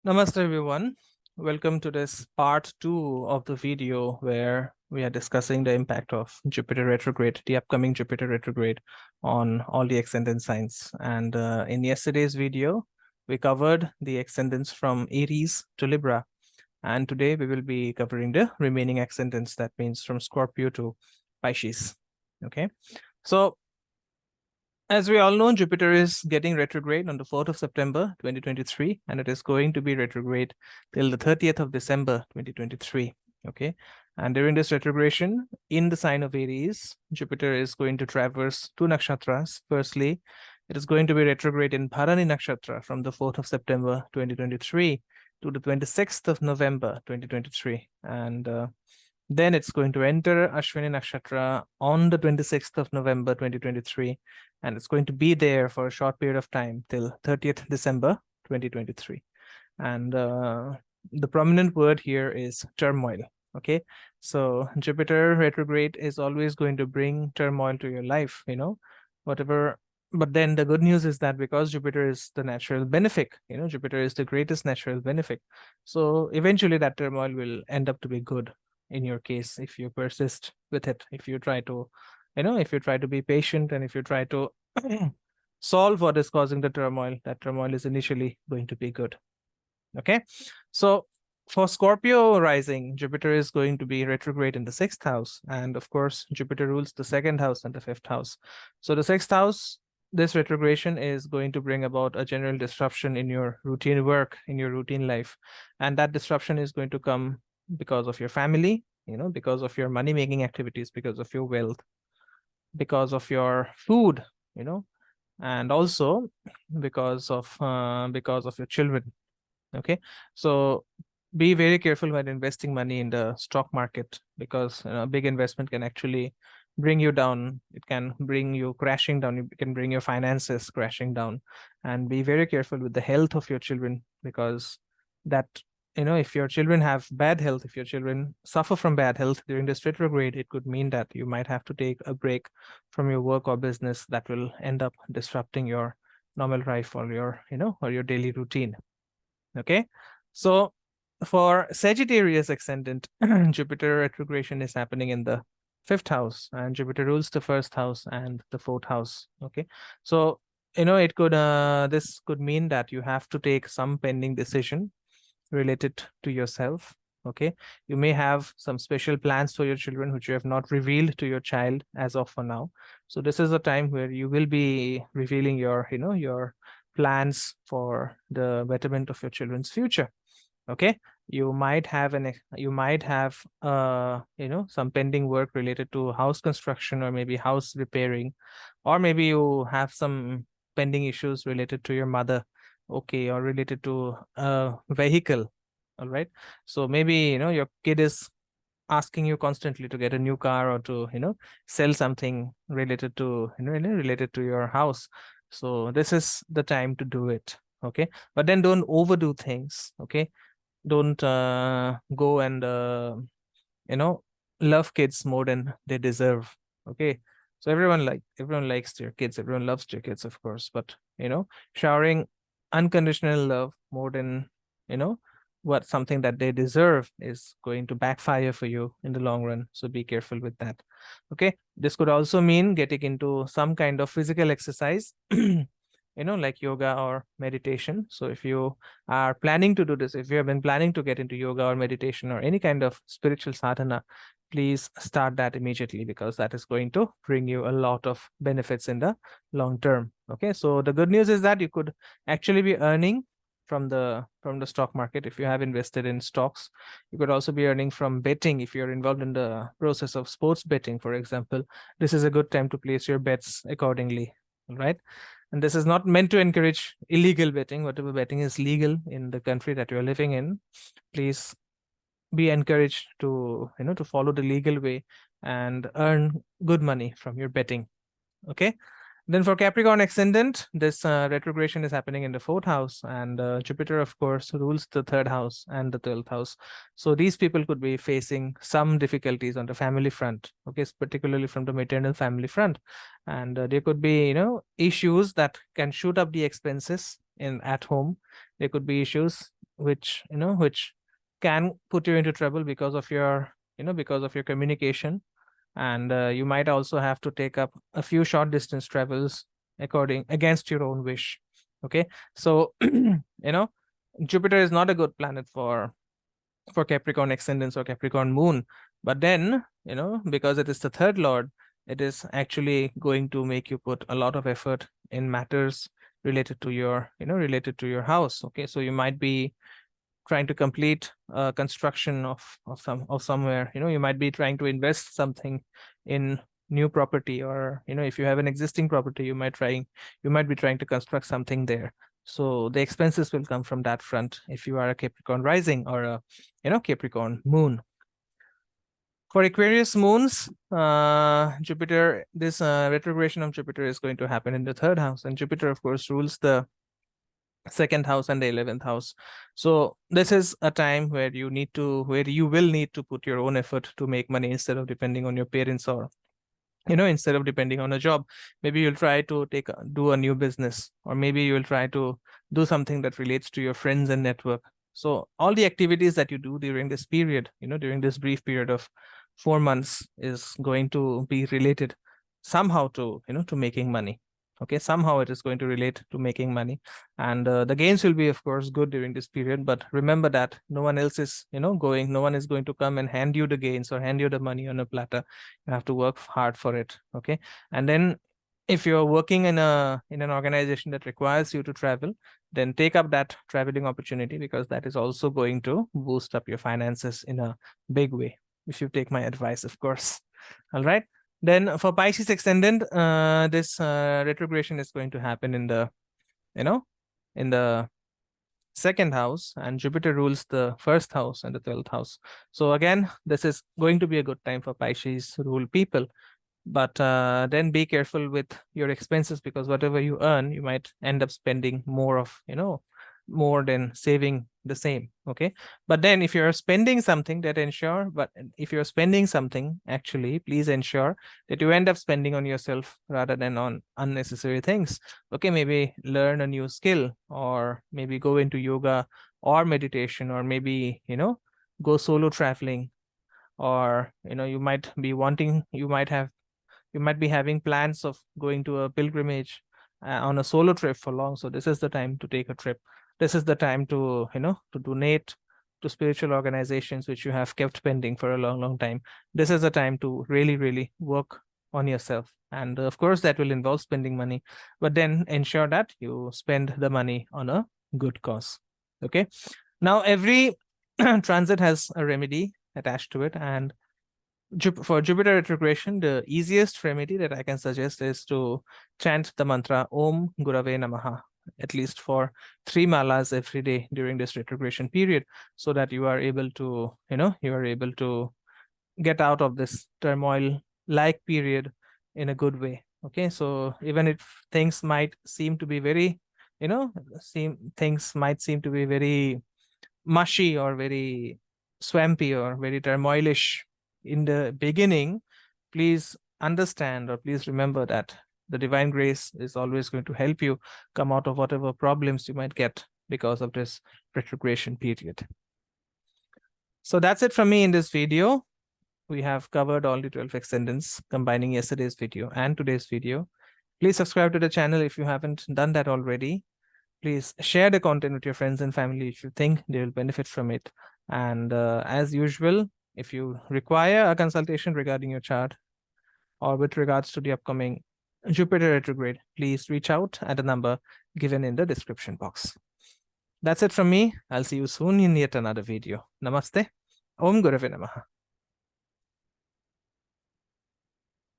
Namaste everyone. Welcome to this part 2 of the video where we are discussing the impact of Jupiter retrograde, the upcoming Jupiter retrograde on all the ascendant signs. And in yesterday's video, we covered the ascendants from Aries to Libra. And today we will be covering the remaining ascendants, that means from Scorpio to Pisces. Okay, so as we all know, Jupiter is getting retrograde on the 4th of September 2023, and it is going to be retrograde till the 30th of December 2023. Okay, and during this retrogression in the sign of Aries, Jupiter is going to traverse two nakshatras. Firstly, it is going to be retrograde in Bharani nakshatra from the 4th of September 2023 to the 26th of November 2023, and then it's going to enter Ashwini Nakshatra on the 26th of November 2023, and it's going to be there for a short period of time till 30th December 2023. And the prominent word here is turmoil. Okay, so Jupiter retrograde is always going to bring turmoil to your life, whatever. But then the good news is that because Jupiter is the natural benefic, Jupiter is the greatest natural benefic. So eventually that turmoil will end up to be good in your case if you persist with it, if you try to be patient, and if you try to solve what is causing the turmoil, that turmoil is initially going to be good. Okay, so for Scorpio rising, Jupiter is going to be retrograde in the 6th house, and of course Jupiter rules the 2nd house and the 5th house. So the 6th house, this retrogression is going to bring about a general disruption in your routine work, in your routine life, and that disruption is going to come because of your family, because of your money making activities, because of your wealth, because of your food, and also because of your children. Okay, so be very careful when investing money in the stock market, because a big investment can actually bring you down. It can bring you crashing down. It can bring your finances crashing down. And be very careful with the health of your children, because that, if your children have bad health, if your children suffer from bad health during this retrograde, it could mean that you might have to take a break from your work or business that will end up disrupting your normal life or your daily routine. Okay, so for Sagittarius ascendant, Jupiter retrogression is happening in the 5th house, and Jupiter rules the 1st house and the 4th house. Okay, so it could this could mean that you have to take some pending decision related to yourself. Okay, you may have some special plans for your children which you have not revealed to your child as of for now. So this is a time where you will be revealing your plans for the betterment of your children's future. Okay, you might have some pending work related to house construction, or maybe house repairing, or maybe you have some pending issues related to your mother, okay, or related to a vehicle. All right, so maybe your kid is asking you constantly to get a new car, or to sell something related to related to your house. So this is the time to do it. Okay, but then don't overdo things. Okay, don't go and love kids more than they deserve. Okay, so everyone likes their kids, everyone loves their kids, of course, but showering unconditional love more than what something that they deserve is going to backfire for you in the long run. So be careful with that. Okay, this could also mean getting into some kind of physical exercise like yoga or meditation. So if you are planning to do this, if you have been planning to get into yoga or meditation or any kind of spiritual sadhana, please start that immediately, because that is going to bring you a lot of benefits in the long term. Okay, so the good news is that you could actually be earning from the stock market if you have invested in stocks. You could also be earning from betting if you're involved in the process of sports betting, for example. This is a good time to place your bets accordingly. All right, and this is not meant to encourage illegal betting. Whatever betting is legal in the country that you're living in, please be encouraged to to follow the legal way and earn good money from your betting. Okay, then for Capricorn ascendant, this retrogression is happening in the 4th house, and Jupiter, of course, rules the 3rd house and the 12th house. So these people could be facing some difficulties on the family front, okay, particularly from the maternal family front, and there could be issues that can shoot up the expenses at home. There could be issues which which can put you into trouble because of your because of your communication. And you might also have to take up a few short distance travels against your own wish. Okay, so Jupiter is not a good planet for Capricorn ascendants or Capricorn moon, but then because it is the third lord, it is actually going to make you put a lot of effort in matters related to your related to your house. Okay, so you might be trying to complete construction of somewhere. You might be trying to invest something in new property, or if you have an existing property, you might be trying to construct something there. So the expenses will come from that front if you are a Capricorn rising or a Capricorn moon. For Aquarius moons, Jupiter, this retrogression of Jupiter is going to happen in the third house, and Jupiter, of course, rules the second house and the 11th house. So this is a time where you will need to put your own effort to make money instead of depending on your parents, or instead of depending on a job. Maybe you'll try to do a new business, or maybe you'll try to do something that relates to your friends and network. So all the activities that you do during this period, during this brief period of 4 months, is going to be related somehow to to making money. Okay, somehow it is going to relate to making money, and the gains will be, of course, good during this period. But remember that no one else is no one is going to come and hand you the gains or hand you the money on a platter. You have to work hard for it. Okay, and then if you're working in an organization that requires you to travel, then take up that traveling opportunity, because that is also going to boost up your finances in a big way, if you take my advice, of course. All right. Then for Pisces ascendant, this retrogression is going to happen in the in the second house, and Jupiter rules the first house and the 12th house. So again, this is going to be a good time for Pisces rule people. But then be careful with your expenses, because whatever you earn, you might end up spending more than saving the same. Okay, but then if you're spending something, actually, please ensure that you end up spending on yourself rather than on unnecessary things. Okay, maybe learn a new skill, or maybe go into yoga or meditation, or maybe go solo traveling, or you might be having plans of going to a pilgrimage on a solo trip for long. So this is the time to take a trip. This is the time to to donate to spiritual organizations which you have kept pending for a long time. This is the time to really work on yourself, and of course that will involve spending money, but then ensure that you spend the money on a good cause. Okay, now every transit has a remedy attached to it, and for Jupiter retrogression, the easiest remedy that I can suggest is to chant the mantra Om Gurave Namaha at least for 3 malas every day during this retrogression period, so that you are able to get out of this turmoil like period in a good way. Okay, so even if things might seem to be very things might seem to be very mushy or very swampy or very turmoilish in the beginning, please understand, or please remember that the divine grace is always going to help you come out of whatever problems you might get because of this retrogression period. So that's it from me in this video. We have covered all the 12 ascendants, combining yesterday's video and today's video. Please subscribe to the channel if you haven't done that already. Please share the content with your friends and family if you think they will benefit from it. And as usual, if you require a consultation regarding your chart or with regards to the upcoming Jupiter retrograde, please reach out at the number given in the description box. That's it from me. I'll see you soon in yet another video. Namaste. Om Gurave Namaha.